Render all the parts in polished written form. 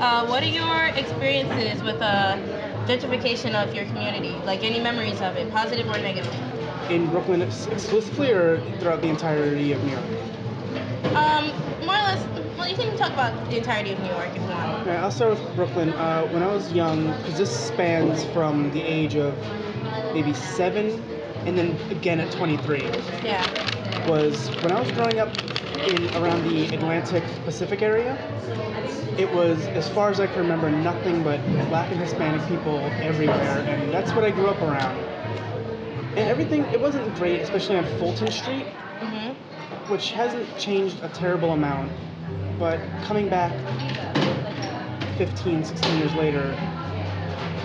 What are your experiences with gentrification of your community? Like any memories of it, positive or negative? In Brooklyn exclusively, or throughout the entirety of New York? Um, More or less. Well, you can talk about the entirety of New York if you want. All right, I'll start with Brooklyn. When I was young, because this spans from the age of maybe 7 and then again at 23, Yeah. was when I was growing up in around the Atlantic Pacific area. It was, as far as I can remember, nothing but Black and Hispanic people everywhere, and that's what I grew up around. And everything, it wasn't great, especially on Fulton Street, Mhm. which hasn't changed a terrible amount. But coming back 15, 16 years later,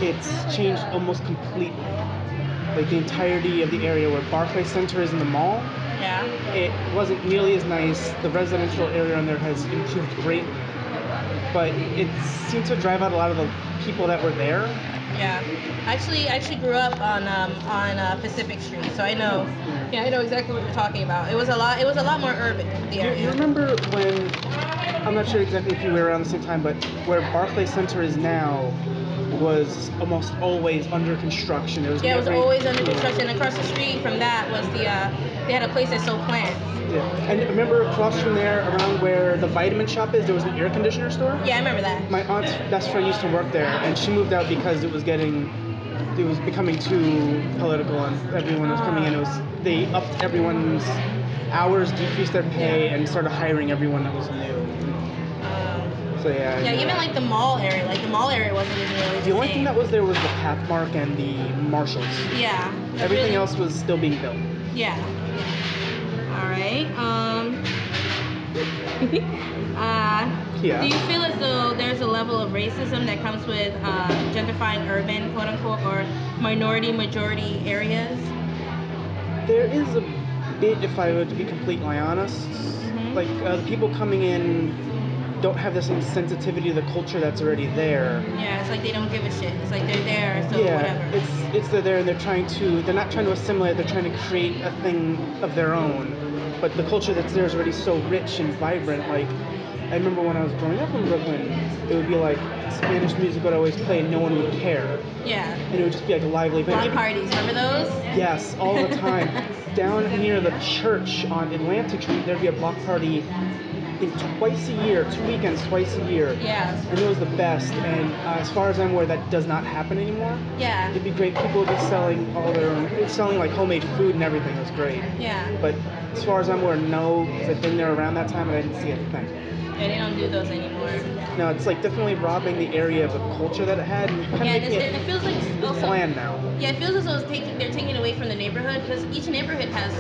it's changed almost completely. Like the entirety of the area where Barclay Center is in the mall, Yeah. it wasn't nearly as nice. The residential area on there has improved greatly, but it seemed to drive out a lot of the people that were there. Yeah. I actually grew up on Pacific Street, so I know. Yeah, I know exactly what you're talking about. It was a lot. It was a lot more urban. The You area. remember when, I'm not sure exactly if you were around the same time, but where Barclay Center is now was almost always under construction. There was Yeah, it was never, always under yeah. construction. Across the street from that was they had a place that sold plants. Yeah. And remember across from there, around where the vitamin shop is, there was an air conditioner store? Yeah, I remember that. My aunt's best friend used to work there, and she moved out because it was becoming too political, and everyone was coming in. It was They upped everyone's hours, decreased their pay, and started hiring everyone that was new. So yeah. Yeah, even like the mall area. Like the mall area wasn't even really The only thing same. that was there was the Pathmark and the Marshalls. Yeah. Everything really, else was still being built. Yeah. All right. Yeah. Do you feel as though there's a level of racism that comes with gentrifying urban, quote unquote, or minority majority areas? There is a bit, if I were to be completely honest. Like the people coming in don't have the same sensitivity to the culture that's already there. Yeah, it's like they don't give a shit. It's like they're there, so Yeah, whatever. it's they're there and they're not trying to assimilate. They're trying to create a thing of their own. But the culture that's there is already so rich and vibrant. Like I remember when I was growing up in Brooklyn, it would be like Spanish music would always play and no one would care. Yeah. And it would just be like a lively event. Block parties, remember those? Yes, all the time. Down near the church on Atlantic Street, there'd be a block party, I think twice a year, 2 weekends twice a year. Yeah. And it was the best. And as far as I'm aware, that does not happen anymore. Yeah. It'd be great. People would be selling all their own, selling like homemade food and everything. It was great. Yeah. But as far as I'm aware, no, because I've been there around that time and I didn't see a thing. Yeah, they don't do those anymore. No, it's like definitely robbing the area of the culture that it had and kind of Yeah, making it feels like also bland now. Yeah, it feels as though they're taking it away from the neighborhood because each neighborhood has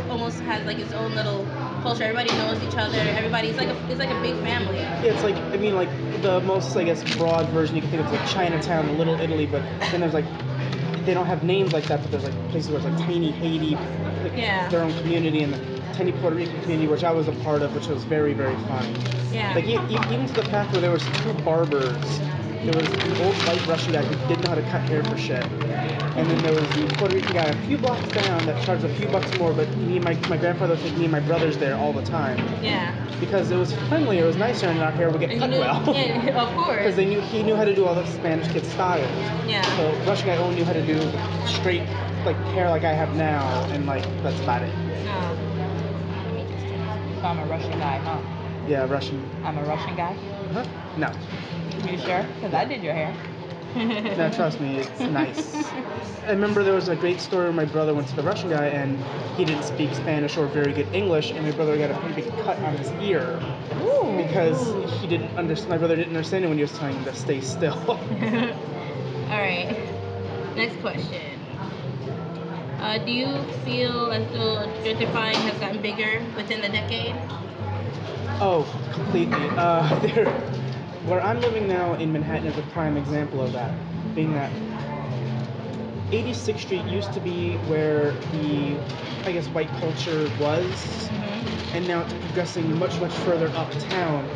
like its own little culture. Everybody knows each other. Everybody's like it's like a big family. Yeah, it's like, I mean, like the most, I guess, broad version you can think of is like Chinatown, Little Italy, but then there's like, they don't have names like that, but there's like places where it's like tiny Haiti, like Yeah. their own community, and the tiny Puerto Rican community, which I was a part of, which was very, very fun. Yeah. Like even to the fact where there was two barbers. There was an old white Russian guy who didn't know how to cut hair for shit. And then there was the Puerto Rican guy a few blocks down that charged a few bucks more, but my grandfather would take me and my brothers there all the time. Yeah. Because it was friendlier, it was nicer, and our hair would get And cut well. Yeah, of course. Because he knew how to do all the Spanish kid styles. Yeah. So Russian guy only knew how to do straight like hair like I have now, and like that's about it. No. So I'm a Russian guy, huh? Yeah, Russian. I'm a Russian guy? Huh? No. You sure? Because I did your hair. No, trust me, it's nice. I remember there was a great story where my brother went to the Russian guy and he didn't speak Spanish or very good English, and my brother got a pretty big cut on his ear. Ooh. Because he didn't understand. My brother didn't understand it when he was telling him to stay still. All right. Next question. Do you feel as though gentrifying has gotten bigger within the decade? Oh, completely. Where I'm living now in Manhattan is a prime example of that. Being that 86th Street used to be where the, I guess, white culture was, and now it's progressing much, much further uptown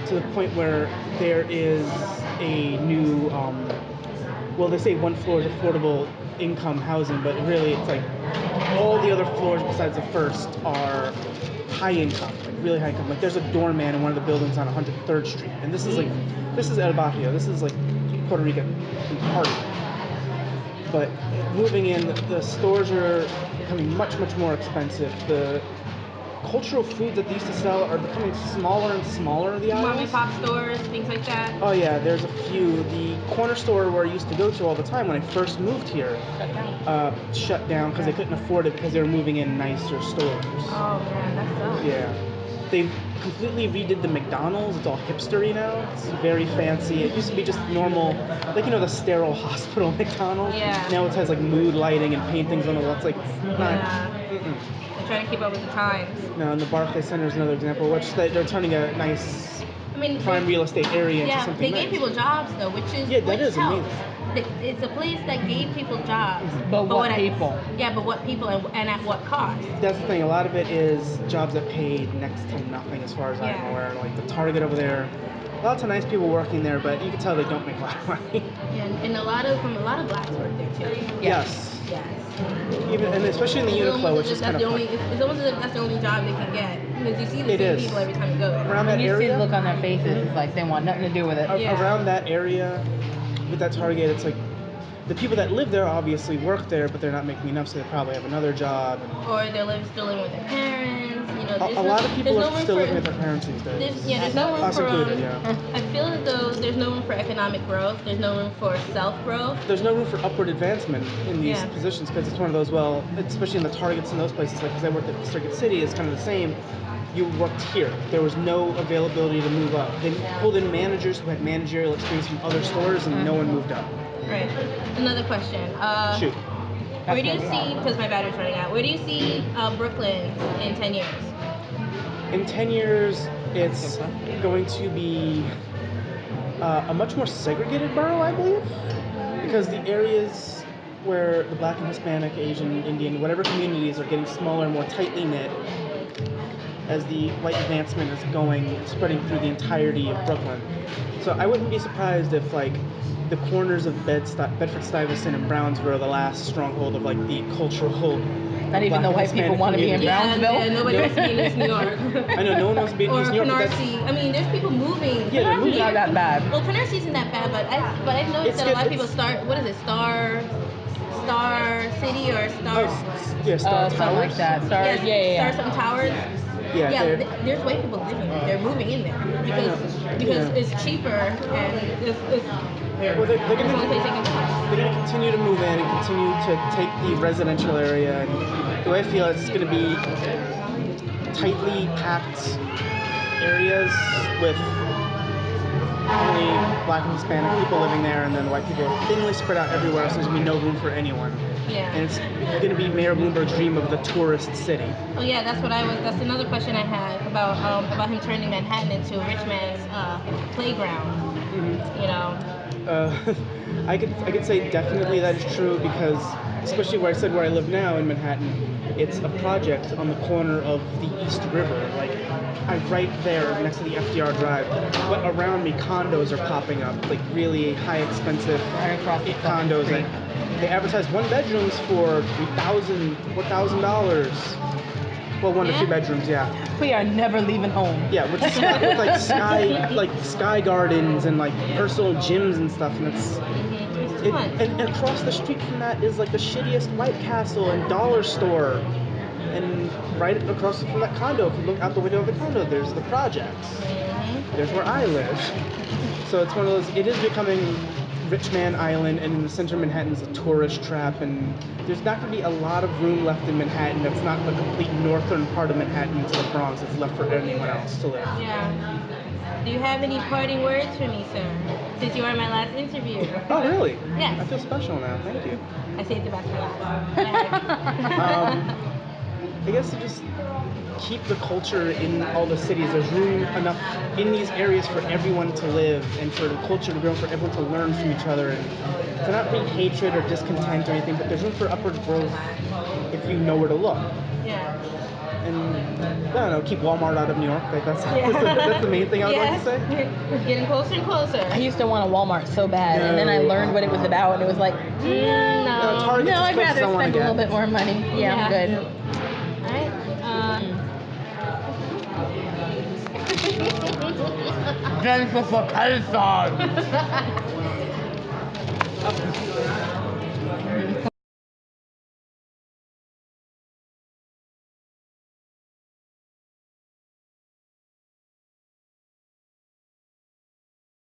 to the point where there is a new, well, they say one floor is affordable income housing, but really it's like all the other floors besides the first are high income, like really high income. Like there's a doorman in one of the buildings on 103rd Street, and this is El Barrio. This is like Puerto Rican party. But moving in, the stores are becoming much more expensive. The cultural foods that they used to sell are becoming smaller and smaller. The aisles. Mom and pop stores, things like that. Oh yeah, there's a few. The corner store where I used to go to all the time when I first moved here shut down because they couldn't afford it because they were moving in nicer stores. Oh man, that sucks. Yeah. They completely redid the McDonald's. It's all hipstery now. It's very fancy. It used to be just normal, like the sterile hospital McDonald's. Yeah. Now it has like mood lighting and paintings on the wall. It's like They're trying to keep up with the times. No, and the Barclays Center is another example, which they're turning a nice prime real estate area into something they nice. gave people jobs though, which is amazing. It's a place that gave people jobs. But what people? But what people and at what cost? That's the thing. A lot of it is jobs that paid next to nothing, as far as I'm aware. Like the Target over there, lots of nice people working there, but you can tell they don't make a lot of money. Yeah, and a lot of blacks work there too. Yes. Yes. And especially in the Uniqlo, which is kind of funny. It's almost as if that's the only job they can get because you see the same people every time you go there. Around that you area, see the look on their faces, it's like they want nothing to do with it. Around that area, with that Target, it's like the people that live there obviously work there, but they're not making enough, so they probably have another job. Or they're still living with their parents. A lot of people are still living with their parents these days. There's no room Us for. included, I feel as though there's no room for economic growth. There's no room for self-growth. There's no room for upward advancement in these positions because it's one of those, especially in the Targets and those places, like because I worked at Circuit City, it's kind of the same. You worked here. There was no availability to move up. They pulled in managers who had managerial experience from other stores, and no one moved up. Right. Another question. Shoot. Where do you see, because my battery's running out, where do you see Brooklyn in 10 years? In 10 years, it's going to be a much more segregated borough, I believe, because the areas where the Black and Hispanic, Asian, Indian, whatever communities are getting smaller and more tightly knit as the white advancement is spreading through the entirety of Brooklyn. So I wouldn't be surprised if the corners of Bedford-Stuyvesant and Brownsville are the last stronghold of the cultural. Not even the white people want to be in Brownsville. Yeah, nobody wants to be in East New York. I know, no one wants to be in East New York. Or Canarsie. I mean, there's people moving. Yeah, they're moving. Not that bad. Well, Canarsie isn't that bad, but I've noticed that a lot of people start. What is it? Star City or Star? Star Towers. Something like that. Star something Towers. Yeah, there's white people living there. They're moving in there because it's cheaper and it's well, they're going to continue to move in and continue to take the residential area. And the way I feel it's going to be tightly packed areas with only Black and Hispanic people living there, and then the white people are thinly spread out everywhere else. There's going to be no room for anyone. Yeah. And it's going to be Mayor Bloomberg's dream of the tourist city. Oh yeah, that's another question I had about him turning Manhattan into a rich man's playground. I could say definitely that is true because, especially where I live now in Manhattan, it's a project on the corner of the East River. I'm right there next to the FDR Drive, but around me condos are popping up, really high expensive condos. They advertise one bedrooms for $3,000, $4,000. Well, 1 to 2 bedrooms, yeah. We are never leaving home. Yeah, with sky gardens and personal gyms and stuff, and and across the street from that is the shittiest White Castle and dollar store, and right across from that condo, if you look out the window of the condo, there's the projects. There's where I live. So it's one of those. It is becoming Rich Man Island, and in the center of Manhattan is a tourist trap, and there's not going to be a lot of room left in Manhattan. That's not the complete northern part of Manhattan to the Bronx. It's left for anyone else to live. Yeah. Do you have any parting words for me, sir? Since you are my last interview. Oh, really? Yes. I feel special now. Thank you. I saved the best for last. I guess to just keep the culture in all the cities. There's room enough in these areas for everyone to live and for the culture to grow, for everyone to learn from each other, and to not bring hatred or discontent or anything, but there's room for upward growth if you know where to look. Yeah. And I don't know, keep Walmart out of New York. That's the main thing I would like to say. We're getting closer and closer. I used to want a Walmart so bad, and then I learned what it was about, and it was like, no, I'd rather spend a little bit more money. Yeah, I'm good. All right. Gentrification.